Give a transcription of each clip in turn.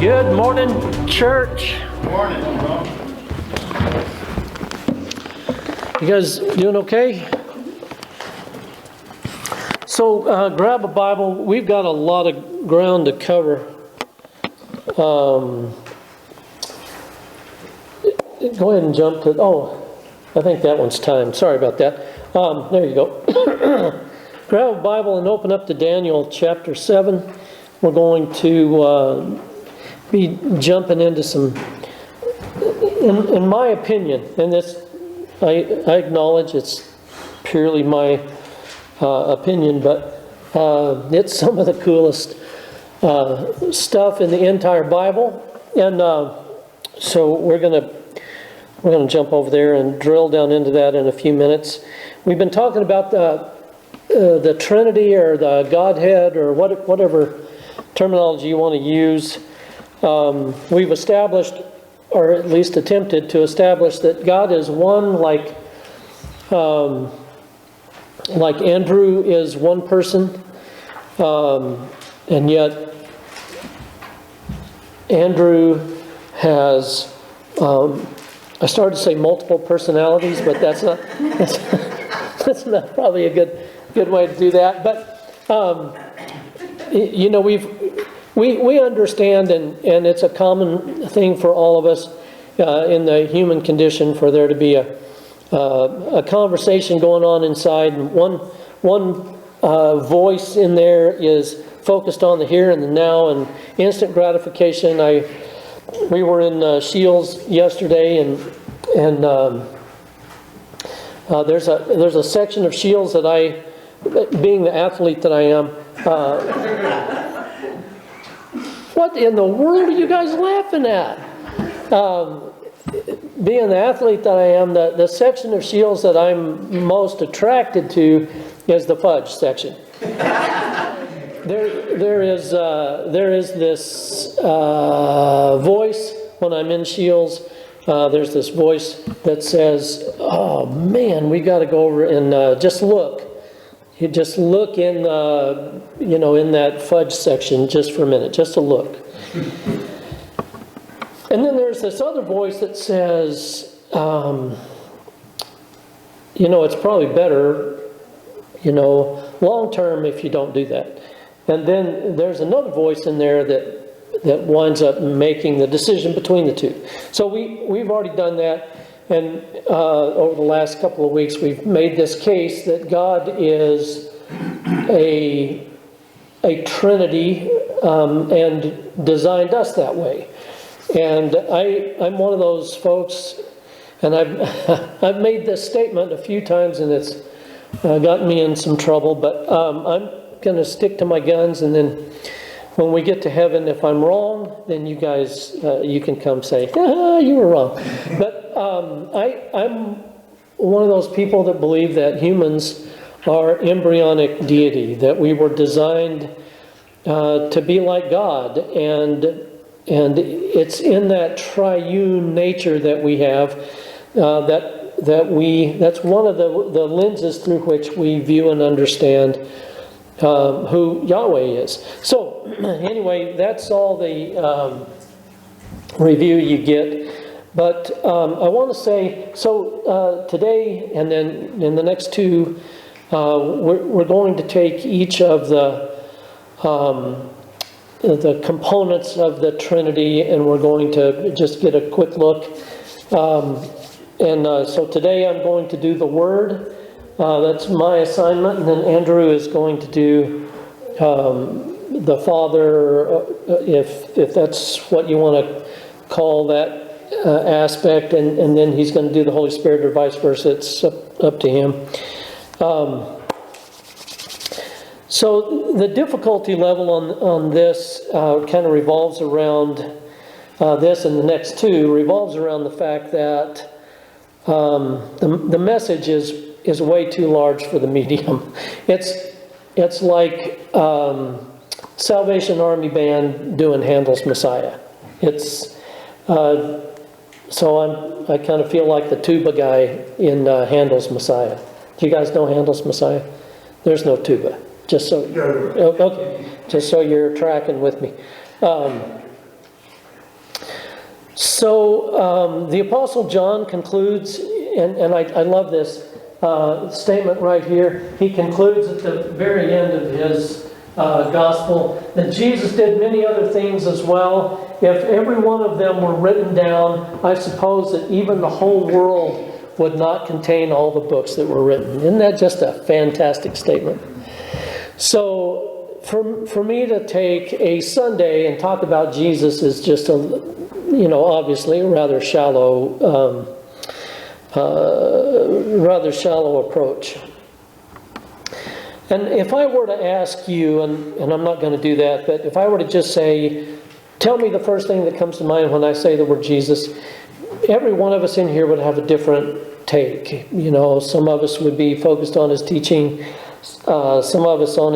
Good morning, church. Good morning. You guys doing okay? So grab a Bible. We've got a lot of ground to cover. Go ahead and jump to, I think that one's timed. Sorry about that. There you go. Grab a Bible and open up to Daniel chapter 7. We're going to be jumping into some, in my opinion, and this, I acknowledge it's purely my opinion, but it's some of the coolest stuff in the entire Bible. And so we're gonna jump over there and drill down into that in a few minutes. We've been talking about the Trinity or the Godhead or whatever terminology you want to use. We've established, or at least attempted to establish, that God is one, like Andrew is one person, and yet Andrew has, I started to say multiple personalities, but that's not probably a good way to do that. But you know, we understand, and it's a common thing for all of us in the human condition, for there to be a conversation going on inside, and one voice in there is focused on the here and the now and instant gratification. We were in Shields yesterday, and there's a section of Shields that I, being the athlete that I am, what in the world are you guys laughing at? Being the athlete that I am, the section of Shields that I'm most attracted to is the fudge section. There is this voice when I'm in Shields. There's this voice that says, "Oh man, we got to go over and just look. You just look in, in that fudge section just for a minute, just to look." And then there's this other voice that says, it's probably better, long term if you don't do that. And then there's another voice in there that winds up making the decision between the two. So we've already done that. And over the last couple of weeks, we've made this case that God is a Trinity and designed us that way. And I'm one of those folks, and I've made this statement a few times, and it's gotten me in some trouble. But I'm going to stick to my guns, and then when we get to heaven, if I'm wrong, then you guys, you can come say, you were wrong. But I'm one of those people that believe that humans are embryonic deity, that we were designed to be like God, and it's in that triune nature that we have that's one of the lenses through which we view and understand who Yahweh is. So anyway, that's all the review you get. But I want to say, so today and then in the next two, we're going to take each of the components of the Trinity, and we're going to just get a quick look. So today I'm going to do the Word. That's my assignment, and then Andrew is going to do the Father, if that's what you want to call that aspect, and then he's going to do the Holy Spirit, or vice versa. It's up to him. So the difficulty level on this kind of revolves around this, and the next two revolves around the fact that the message is way too large for the medium. It's like Salvation Army Band doing Handel's Messiah. So I kind of feel like the tuba guy in Handel's Messiah. Do you guys know Handel's Messiah? There's no tuba. Just so okay, just so you're tracking with me. So the Apostle John concludes, and I love this statement right here. He concludes at the very end of his gospel that Jesus did many other things as well. If every one of them were written down, I suppose that even the whole world would not contain all the books that were written. Isn't that just a fantastic statement? So for me to take a Sunday and talk about Jesus is just obviously a rather shallow approach. And if I were to ask you, and I'm not going to do that, but if I were to just say, tell me the first thing that comes to mind when I say the word Jesus, every one of us in here would have a different take. Some of us would be focused on his teaching, some of us on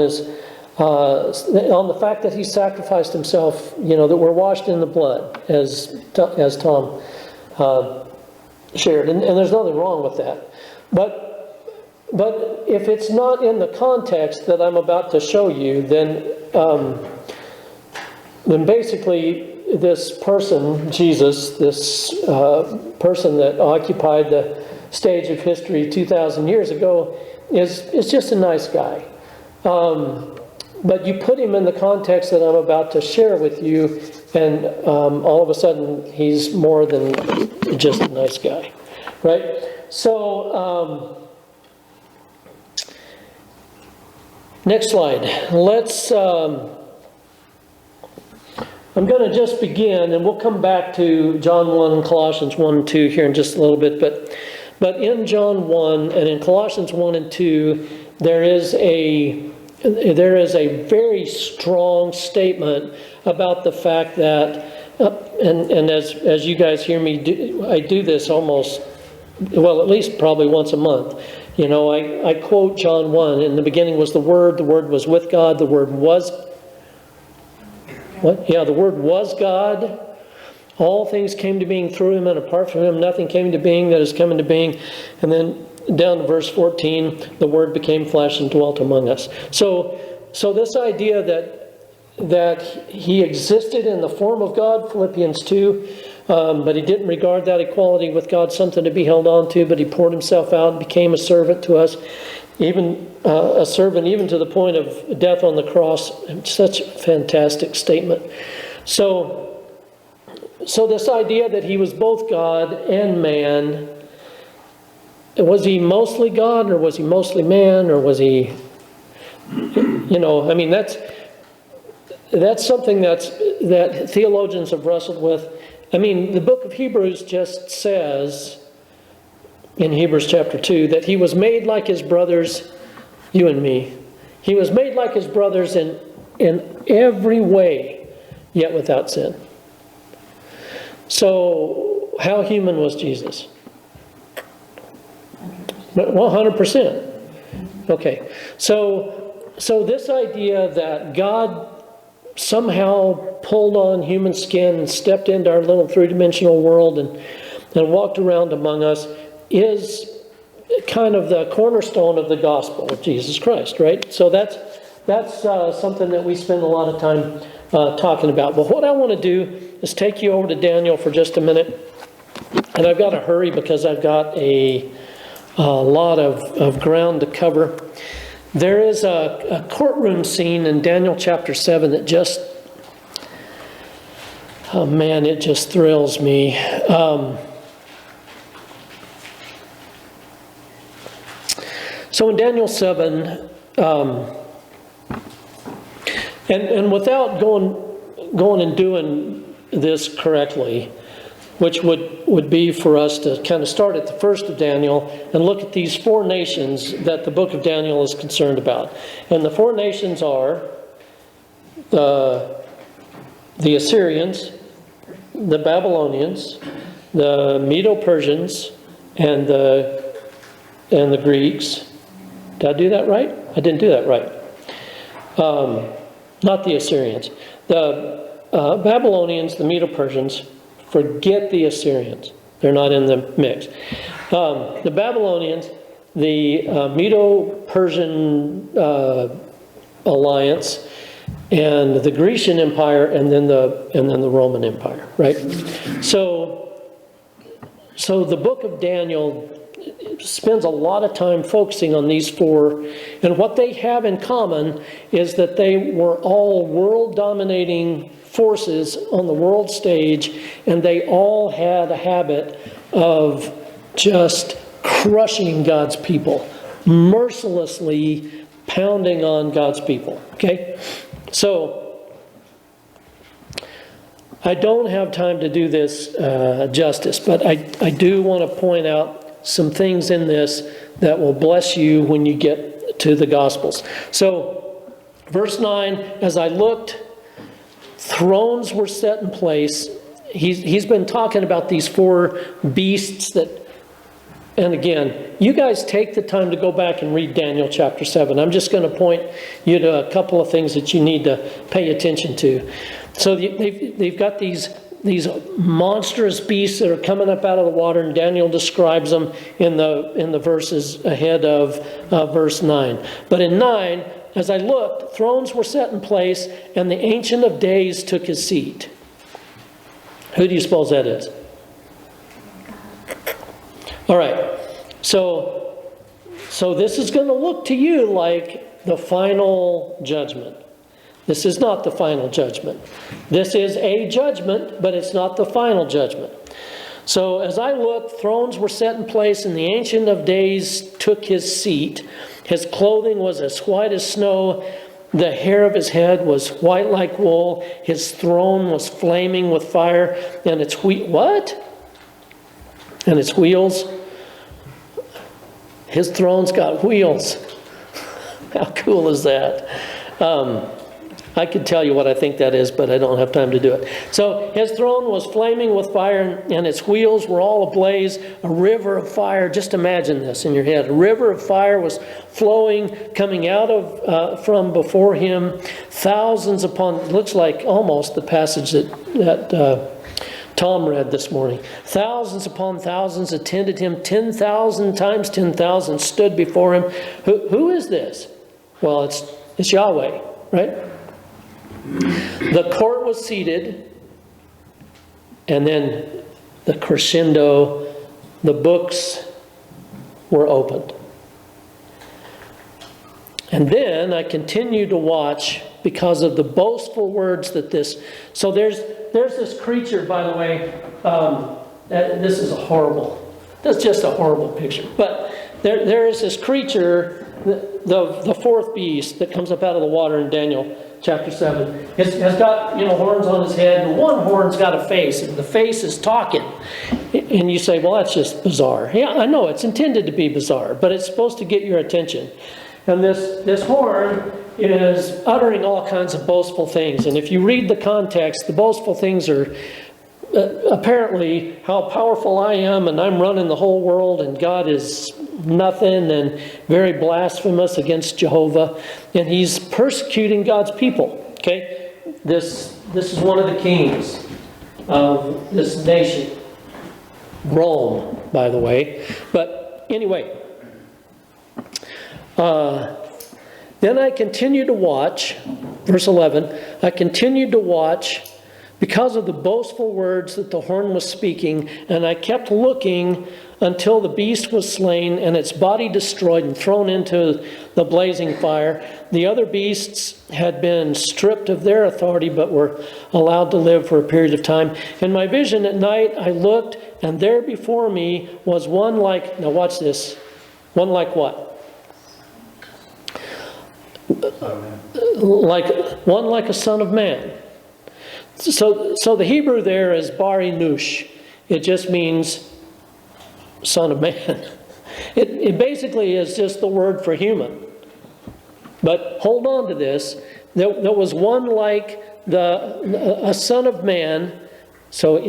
the fact that he sacrificed himself, that we're washed in the blood, as Tom shared. And there's nothing wrong with that. But if it's not in the context that I'm about to show you, then basically this person, Jesus, this person that occupied the stage of history 2,000 years ago, is just a nice guy. But you put him in the context that I'm about to share with you, and all of a sudden he's more than just a nice guy, right? So next slide. I'm going to just begin, and we'll come back to John 1 and Colossians 1 and 2 here in just a little bit. But in John 1 and in Colossians 1 and 2, there is a very strong statement about the fact that, and as you guys hear me do, I do this almost, at least probably once a month. I quote John 1, in the beginning was the Word was with God, the Word was, the Word was God. All things came to being through him, and apart from him nothing came to being that has come into being. And then down to verse 14, the Word became flesh and dwelt among us. So this idea that he existed in the form of God, Philippians 2, but he didn't regard that equality with God something to be held on to, but he poured himself out and became a servant to us, even a servant even to the point of death on the cross. Such a fantastic statement. So this idea that he was both God and man, was he mostly God or was he mostly man, or was he, that's something that theologians have wrestled with. The book of Hebrews just says, in Hebrews chapter 2, that he was made like his brothers, you and me. He was made like his brothers in every way, yet without sin. So, how human was Jesus? 100%. Okay. So this idea that God somehow pulled on human skin and stepped into our little three-dimensional world and walked around among us is kind of the cornerstone of the gospel of Jesus Christ, right? So that's something that we spend a lot of time talking about. But what I want to do is take you over to Daniel for just a minute. And I've got to hurry because I've got a lot of ground to cover. There is a courtroom scene in Daniel chapter 7 that just, it just thrills me. So in Daniel 7, and without going and doing this correctly, which would be for us to kind of start at the first of Daniel and look at these four nations that the book of Daniel is concerned about. And the four nations are the Assyrians, the Babylonians, the Medo-Persians, and the Greeks. Did I do that right? I didn't do that right. Not the Assyrians. The Babylonians, the Medo-Persians. Forget the Assyrians. They're not in the mix. The Babylonians, the Medo-Persian alliance, and the Grecian Empire, and then the Roman Empire, right? So the book of Daniel spends a lot of time focusing on these four, and what they have in common is that they were all world-dominating forces on the world stage, and they all had a habit of just crushing God's people, mercilessly pounding on God's people, okay? So, I don't have time to do this justice, but I do want to point out some things in this that will bless you when you get to the Gospels. So, verse 9, as I looked, thrones were set in place. He's been talking about these four beasts that, and again, you guys take the time to go back and read Daniel chapter 7. I'm just going to point you to a couple of things that you need to pay attention to. So they've got these monstrous beasts that are coming up out of the water, and Daniel describes them in the verses ahead of verse 9. But in 9, as I looked, thrones were set in place, and the Ancient of Days took his seat. Who do you suppose that is? All right. So this is going to look to you like the final judgment. This is not the final judgment. This is a judgment, but it's not the final judgment. So as I looked, thrones were set in place, and the Ancient of Days took his seat. His clothing was as white as snow. The hair of his head was white like wool. His throne was flaming with fire, and its what? And its wheels. His throne's got wheels. How cool is that? I could tell you what I think that is, but I don't have time to do it. So his throne was flaming with fire, and its wheels were all ablaze. A river of fire, just imagine this in your head. A river of fire was flowing, coming out of from before him. Thousands upon, looks like almost the passage that Tom read this morning. Thousands upon thousands attended him. 10,000 times 10,000 stood before him. Who is this? Well, it's Yahweh, right? The court was seated, and then the crescendo, the books were opened. And then I continued to watch because of the boastful words that this... So there's this creature, by the way, this is that's just a horrible picture. But there is this creature, the fourth beast that comes up out of the water in Daniel chapter 7. Has got horns on his head, and one horn's got a face, and the face is talking. And you say, well, that's just bizarre. Yeah, I know, it's intended to be bizarre, but it's supposed to get your attention. And this horn is uttering all kinds of boastful things. And if you read the context, the boastful things are apparently how powerful I am, and I'm running the whole world, and God is nothing, and very blasphemous against Jehovah, and he's persecuting God's people. Okay, this is one of the kings of this nation, Rome, by the way. But anyway, then I continued to watch, verse 11. I continued to watch because of the boastful words that the horn was speaking, and I kept looking until the beast was slain and its body destroyed and thrown into the blazing fire. The other beasts had been stripped of their authority but were allowed to live for a period of time. In my vision at night I looked, and there before me was one like, now watch this, one like what? Like a son of man. So the Hebrew there is Bari Nush. It just means son of man. It basically is just the word for human. But hold on to this. There was one like a son of man. So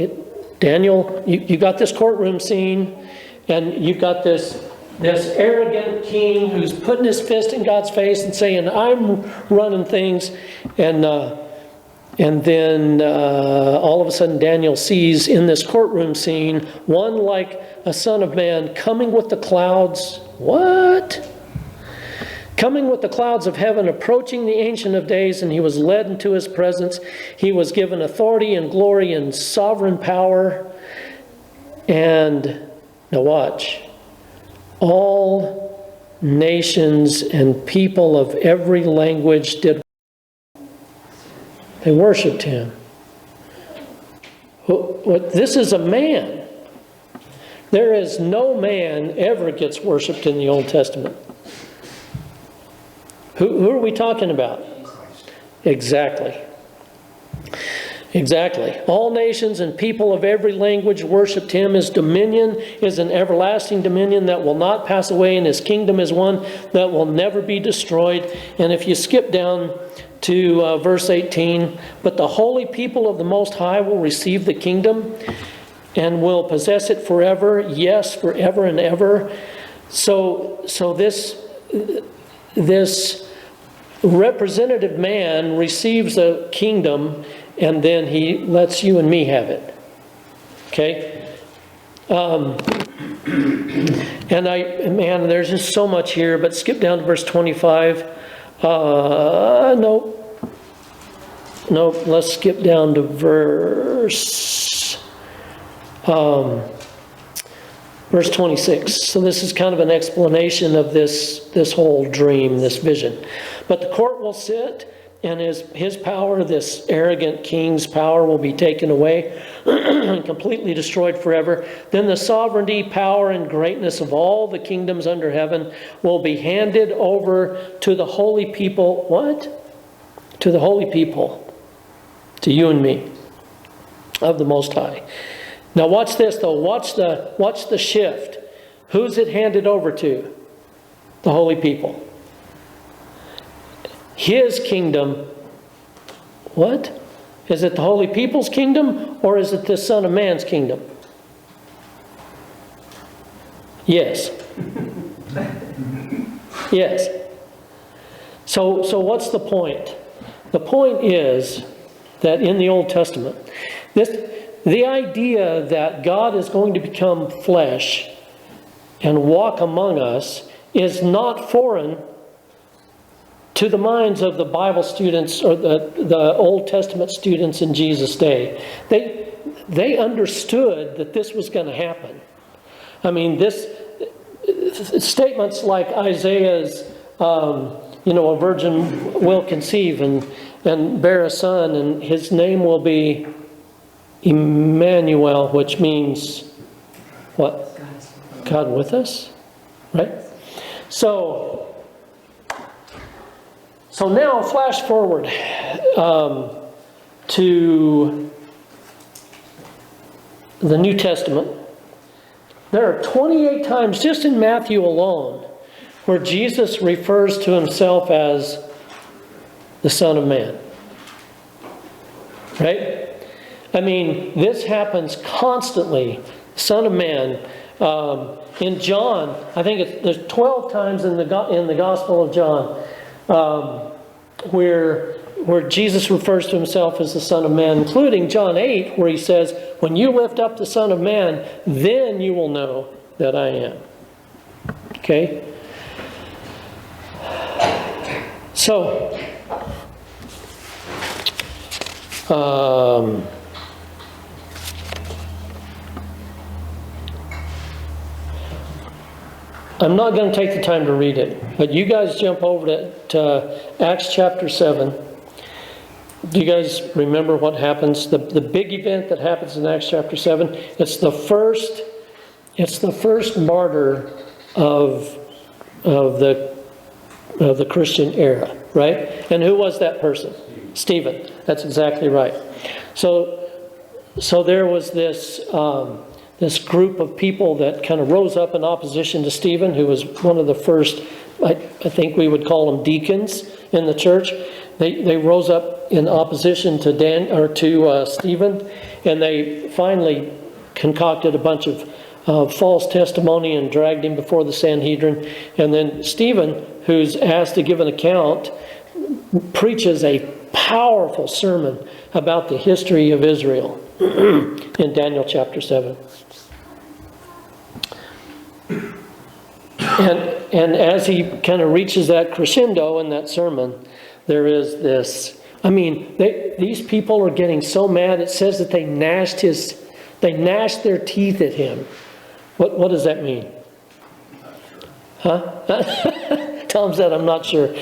Daniel, you got this courtroom scene, and you've got this arrogant king who's putting his fist in God's face and saying, I'm running things. And then all of a sudden Daniel sees in this courtroom scene one like a son of man coming with the clouds. What? coming with the clouds of heaven, approaching the Ancient of Days, and he was led into his presence. He was given authority and glory and sovereign power. And, now watch, all nations and people of every language did. They worshipped him. This is a man. There is no man ever gets worshipped in the Old Testament. Who are we talking about? Exactly. Exactly. All nations and people of every language worshipped him. His dominion is an everlasting dominion that will not pass away, and his kingdom is one that will never be destroyed. And if you skip down to verse 18, but the holy people of the Most High will receive the kingdom and will possess it forever. Yes, forever and ever. So this representative man receives the kingdom, and then he lets you and me have it. Okay? There's just so much here, but skip down to verse 25. Nope, let's skip down to verse 26. So this is kind of an explanation of this whole dream, this vision. But the court will sit, and his power, this arrogant king's power, will be taken away and completely destroyed forever. Then the sovereignty, power, and greatness of all the kingdoms under heaven will be handed over to the holy people. What? To the holy people. To you and me. Of the Most High. Now watch this though. Watch the shift. Who's it handed over to? The holy people. His kingdom. What? Is it the holy people's kingdom, or is it the Son of Man's kingdom? Yes. Yes. So what's the point? The point is that in the Old Testament, the idea that God is going to become flesh and walk among us is not foreign to the minds of the Bible students or the Old Testament students in Jesus' day. They understood that this was going to happen. I mean, statements like Isaiah's, a virgin will conceive and bear a son, and his name will be Emmanuel, which means what? God with us, right? So now flash forward to the New Testament. There are 28 times just in Matthew alone where Jesus refers to himself as the Son of Man. Right? I mean, this happens constantly. Son of Man. In John, I think there's 12 times in the Gospel of John where Jesus refers to himself as the Son of Man, including John 8, where he says, when you lift up the Son of Man, then you will know that I am. Okay? So, I'm not going to take the time to read it, but you guys jump over to Acts chapter 7. Do you guys remember what happens? The big event that happens in Acts chapter 7. It's the first martyr of the Christian era, right? And who was that person? Stephen. That's exactly right. So there was this group of people that kind of rose up in opposition to Stephen, who was one of the first, I think we would call them deacons in the church. They rose up in opposition to Stephen, and they finally concocted a bunch of false testimony and dragged him before the Sanhedrin. And then Stephen, who's asked to give an account, preaches a powerful sermon about the history of Israel in Daniel chapter 7. And as he kind of reaches that crescendo in that sermon, there is this, I mean, these people are getting so mad, it says that they gnashed their teeth at him. What does that mean? Huh? Tom said, I'm not sure.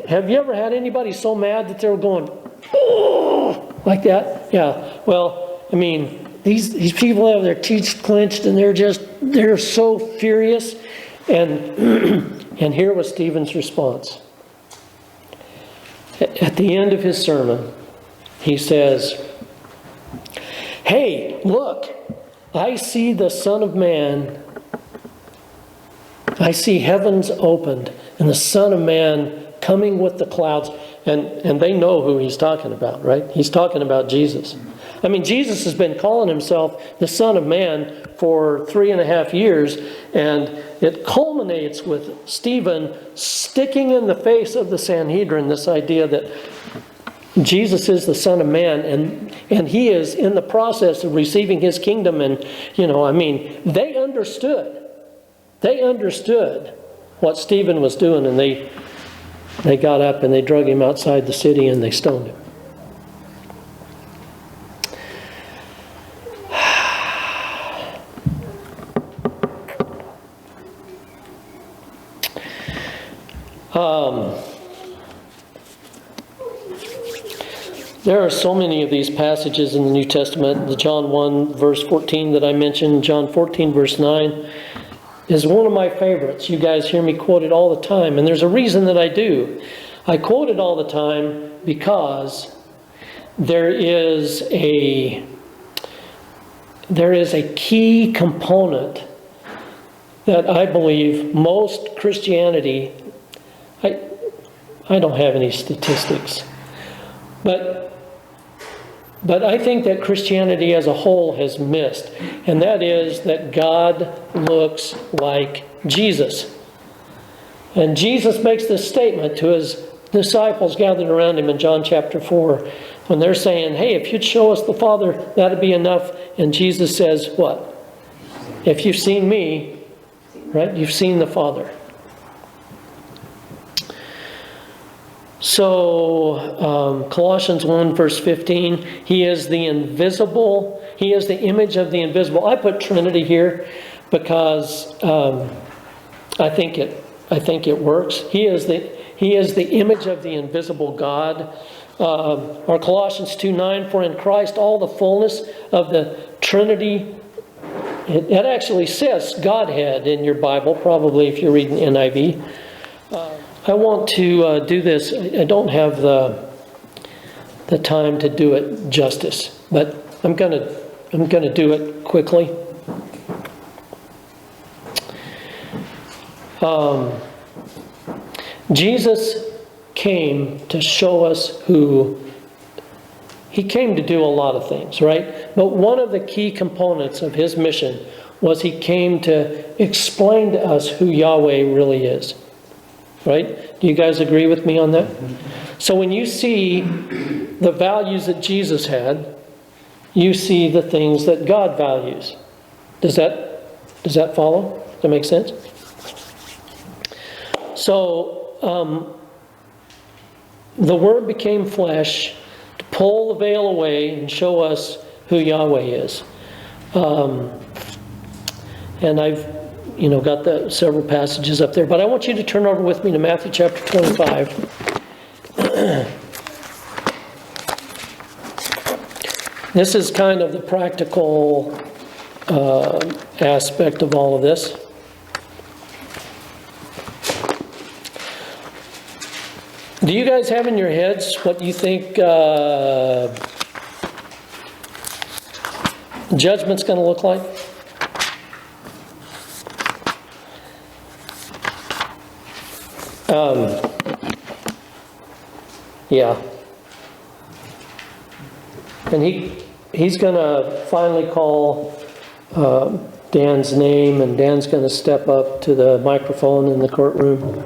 Have you ever had anybody so mad that they were going, oh, like that? Yeah. Well, I mean, these people have their teeth clenched and they're so furious. And and here was Stephen's response. At the end of his sermon, he says, hey, look, I see the Son of Man. I see heavens opened and the Son of Man coming with the clouds. And they know who he's talking about, right? He's talking about Jesus. I mean, Jesus has been calling himself the Son of Man for 3.5 years, and it culminates with Stephen sticking in the face of the Sanhedrin this idea that Jesus is the Son of Man, and he is in the process of receiving his kingdom. And, I mean, they understood. They understood what Stephen was doing, and they got up and they drug him outside the city and they stoned him. There are so many of these passages in the New Testament. The John 1 verse 14 that I mentioned, John 14 verse 9, is one of my favorites. You guys hear me quote it all the time, and there's a reason that I do. I quote it all the time because there is a key component that I believe most Christianity, I don't have any statistics, but I think that Christianity as a whole has missed, and that is that God looks like Jesus. And Jesus makes this statement to his disciples gathered around him in John chapter 4, when they're saying, hey, if you'd show us the Father, that'd be enough. And Jesus says, what? If you've seen me, right, you've seen the Father. So, Colossians 1 verse 15, he is the invisible, he is the image of the invisible. I put Trinity here because I think it works. He is the image of the invisible God. Or Colossians 2:9, for in Christ all the fullness of the Trinity. It actually says Godhead in your Bible, probably if you're reading NIV. I want to do this. I don't have the time to do it justice, but I'm gonna do it quickly. Jesus came to show us who. He came to do a lot of things, right? But one of the key components of his mission was he came to explain to us who Yahweh really is. Right? Do you guys agree with me on that? So when you see the values that Jesus had, you see the things that God values. Does that follow? Does that make sense? So the Word became flesh to pull the veil away and show us who Yahweh is. And I've got several passages up there, but I want you to turn over with me to Matthew chapter 25. This is kind of the practical aspect of all of this. Do you guys have in your heads what you think judgment's going to look like? Yeah. And he's going to finally call Dan's name, and Dan's going to step up to the microphone in the courtroom.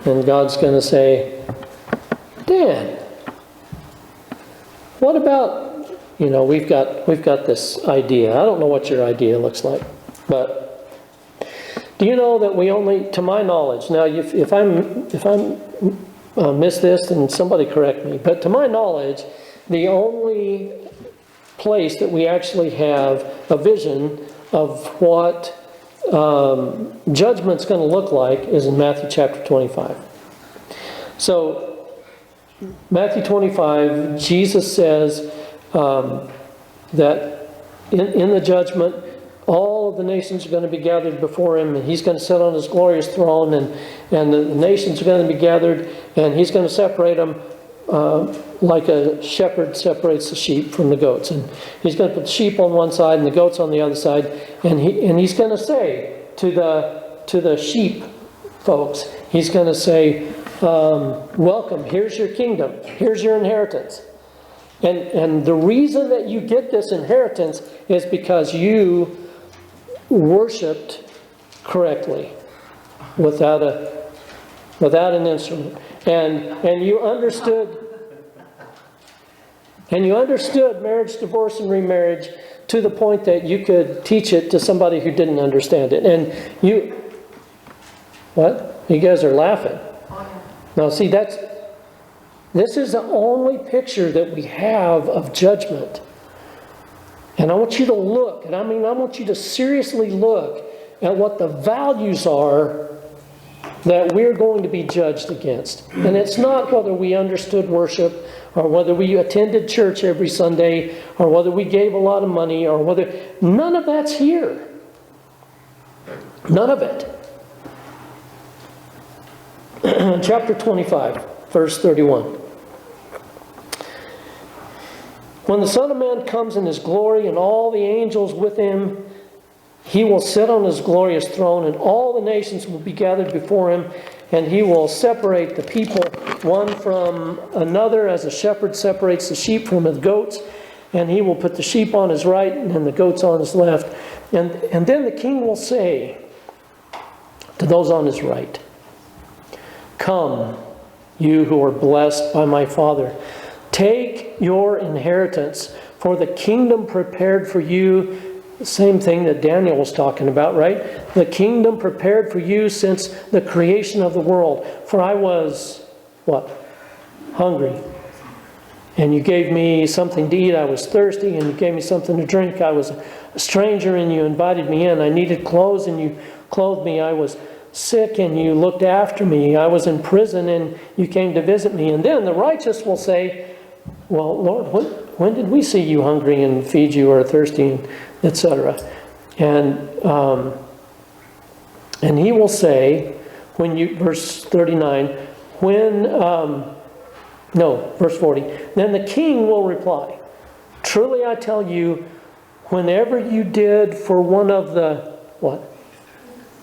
And God's going to say, Dan, what about, we've got this idea. I don't know what your idea looks like, but Do you know that we only, to my knowledge, now if I'm miss this, then somebody correct me, but to my knowledge, the only place that we actually have a vision of what judgment's going to look like is in Matthew chapter 25. So, Matthew 25, Jesus says that in the judgment, all of the nations are going to be gathered before him, and he's going to sit on his glorious throne, and the nations are going to be gathered, and he's going to separate them like a shepherd separates the sheep from the goats. And he's going to put the sheep on one side and the goats on the other side, and he's going to say to the sheep folks, he's going to say, welcome, here's your kingdom, here's your inheritance. And the reason that you get this inheritance is because you worshipped correctly without an instrument, and you understood marriage, divorce, and remarriage to the point that you could teach it to somebody who didn't understand it. And what? You guys are laughing. Now see, this is the only picture that we have of judgment. And I want you to look, and I want you to seriously look at what the values are that we're going to be judged against. And it's not whether we understood worship, or whether we attended church every Sunday, or whether we gave a lot of money, or whether... None of that's here. None of it. Chapter 25, verse 31. When the Son of Man comes in his glory and all the angels with him, he will sit on his glorious throne, and all the nations will be gathered before him, and he will separate the people one from another as a shepherd separates the sheep from the goats, and he will put the sheep on his right and the goats on his left. And then the king will say to those on his right, "Come, you who are blessed by my Father. Take your inheritance, for the kingdom prepared for you." The same thing that Daniel was talking about, right? The kingdom prepared for you since the creation of the world. For I was, what? Hungry. And you gave me something to eat. I was thirsty, and you gave me something to drink. I was a stranger, and you invited me in. I needed clothes, and you clothed me. I was sick, and you looked after me. I was in prison, and you came to visit me. And then the righteous will say, "Well, Lord, when did we see you hungry and feed you, or thirsty, etc.?" And he will say, verse 39, verse 40. Then the king will reply, "Truly I tell you, whenever you did for one of the," what?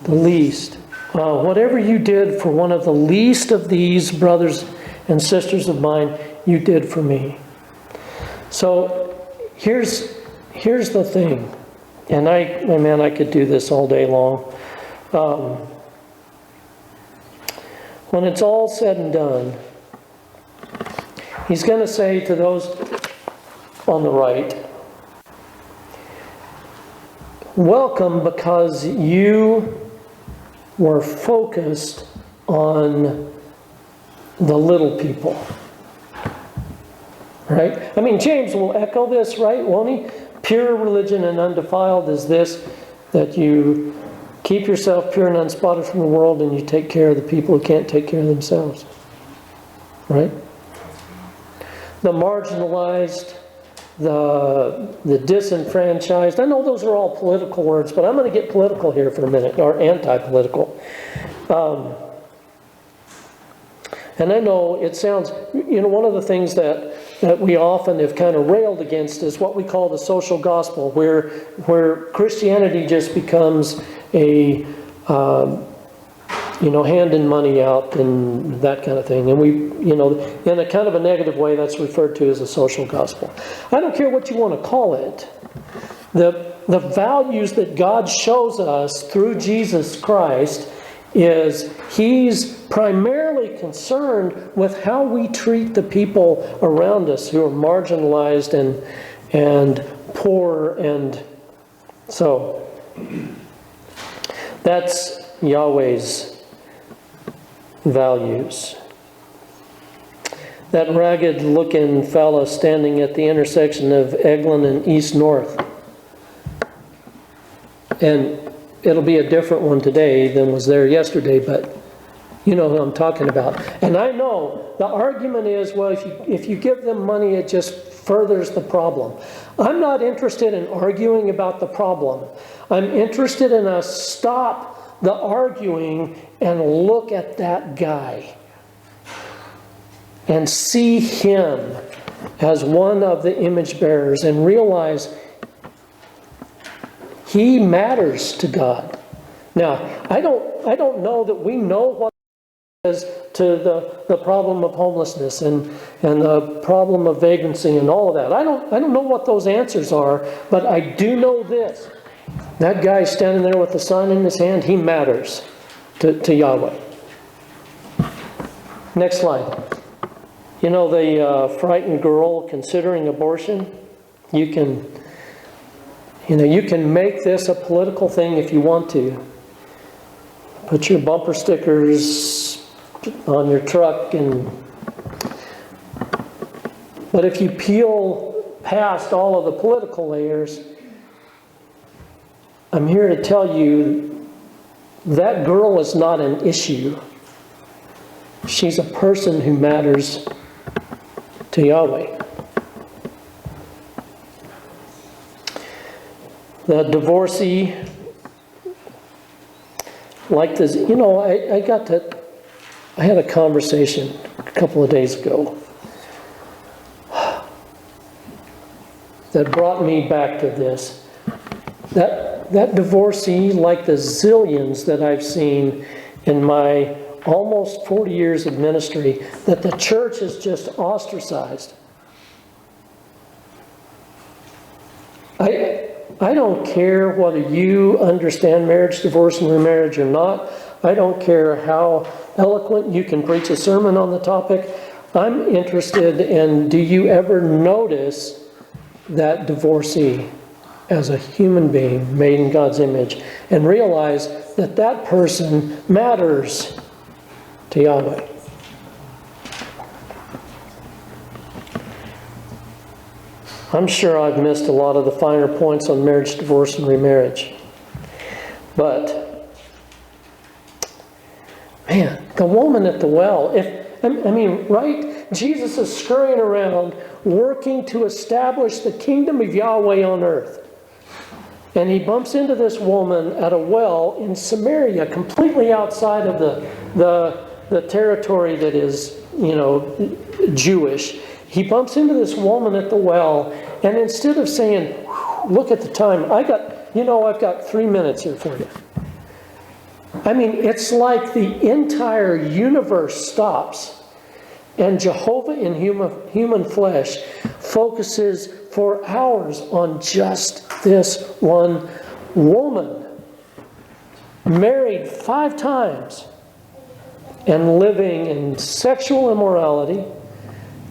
"The least. Whatever you did for one of the least of these brothers and sisters of mine, you did for me." So here's the thing, and I could do this all day long. When it's all said and done, he's going to say to those on the right, "Welcome, because you were focused on the little people." Right? I mean, James will echo this, right? Won't he? "Pure religion and undefiled is this, that you keep yourself pure and unspotted from the world, and you take care of the people who can't take care of themselves." Right? The marginalized, the disenfranchised. I know those are all political words, but I'm going to get political here for a minute, or anti-political. And I know it sounds, one of the things that we often have kind of railed against is what we call the social gospel, where Christianity just becomes a, handing money out and that kind of thing. And we, in a kind of a negative way, that's referred to as a social gospel. I don't care what you want to call it. The values that God shows us through Jesus Christ is He's primarily concerned with how we treat the people around us who are marginalized and poor, and so that's Yahweh's values. That ragged-looking fella standing at the intersection of Eglin and East North. And it'll be a different one today than was there yesterday, but you know who I'm talking about. And I know the argument is, well, if you give them money, it just furthers the problem. I'm not interested in arguing about the problem. I'm interested in us stop the arguing and look at that guy and see him as one of the image bearers and realize he matters to God. Now, I don't know that we know what is to the problem of homelessness and the problem of vagrancy and all of that. I don't know what those answers are, but I do know this. That guy standing there with the sign in his hand, he matters to Yahweh. Next slide. You know the frightened girl considering abortion? You can make this a political thing if you want to. Put your bumper stickers on your truck, but if you peel past all of the political layers, I'm here to tell you that girl is not an issue. She's a person who matters to Yahweh. The divorcee, like this, I had a conversation a couple of days ago that brought me back to this. That divorcee, like the zillions that I've seen in my almost 40 years of ministry, that the church has just ostracized. I don't care whether you understand marriage, divorce, and remarriage or not. I don't care how eloquent you can preach a sermon on the topic. I'm interested in, do you ever notice that divorcee as a human being made in God's image and realize that that person matters to Yahweh? I'm sure I've missed a lot of the finer points on marriage, divorce, and remarriage. But, man, the woman at the well, right? Jesus is scurrying around working to establish the kingdom of Yahweh on earth. And he bumps into this woman at a well in Samaria, completely outside of the territory that is, Jewish. He bumps into this woman at the well, and instead of saying, look at the time, I've got 3 minutes here for you. It's like the entire universe stops, and Jehovah in human flesh focuses for hours on just this one woman, married 5 times, and living in sexual immorality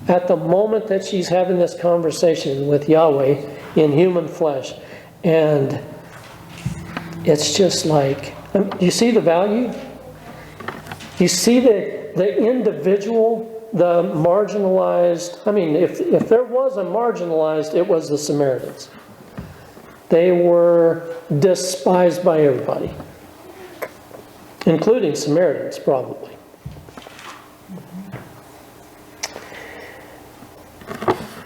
at the moment that she's having this conversation with Yahweh in human flesh. And it's just like, you see the value? You see the individual, the marginalized. If there was a marginalized, it was the Samaritans. They were despised by everybody, including Samaritans, probably.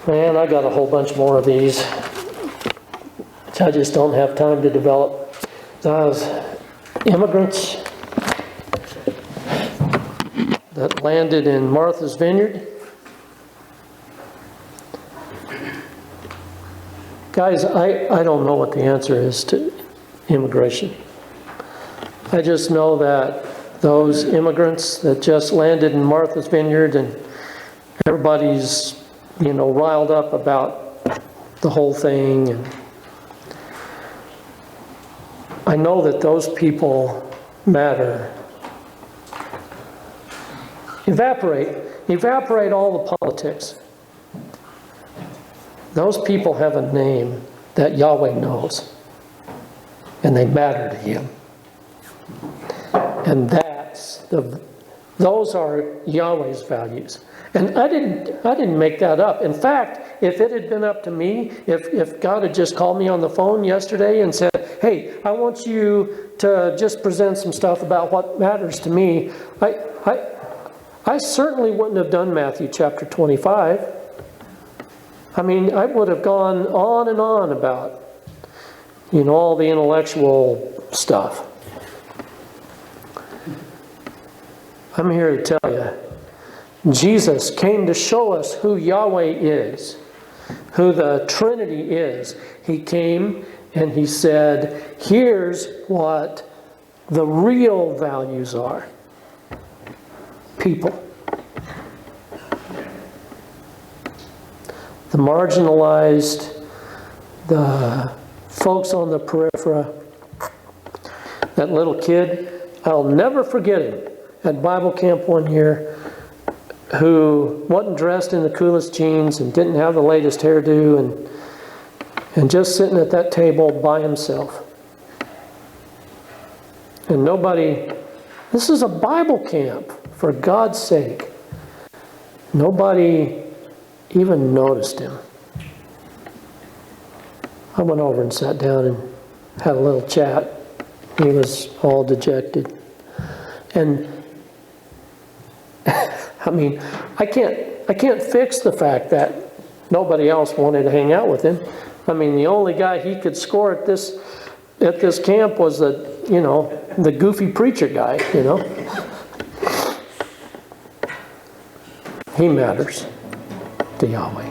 Man, I got a whole bunch more of these, which I just don't have time to develop. Those immigrants that landed in Martha's Vineyard. Guys, I don't know what the answer is to immigration. I just know that those immigrants that just landed in Martha's Vineyard, and everybody's riled up about the whole thing. And I know that those people matter. Evaporate all the politics. Those people have a name that Yahweh knows, and they matter to Him. And those are Yahweh's values. And I didn't make that up. In fact, if it had been up to me, if God had just called me on the phone yesterday and said, hey, I want you to just present some stuff about what matters to me, I certainly wouldn't have done Matthew chapter 25. I mean, I would have gone on and on about, all the intellectual stuff. I'm here to tell you, Jesus came to show us who Yahweh is, who the Trinity is. He came and he said, here's what the real values are. People. The marginalized, the folks on the periphery. That little kid, I'll never forget him at Bible camp one year, who wasn't dressed in the coolest jeans and didn't have the latest hairdo and just sitting at that table by himself. And nobody, this is a Bible camp, for God's sake. Nobody even noticed him. I went over and sat down and had a little chat. He was all dejected. And I mean, I can't fix the fact that nobody else wanted to hang out with him. I mean, the only guy he could score at this camp was the goofy preacher guy, He matters to Yahweh.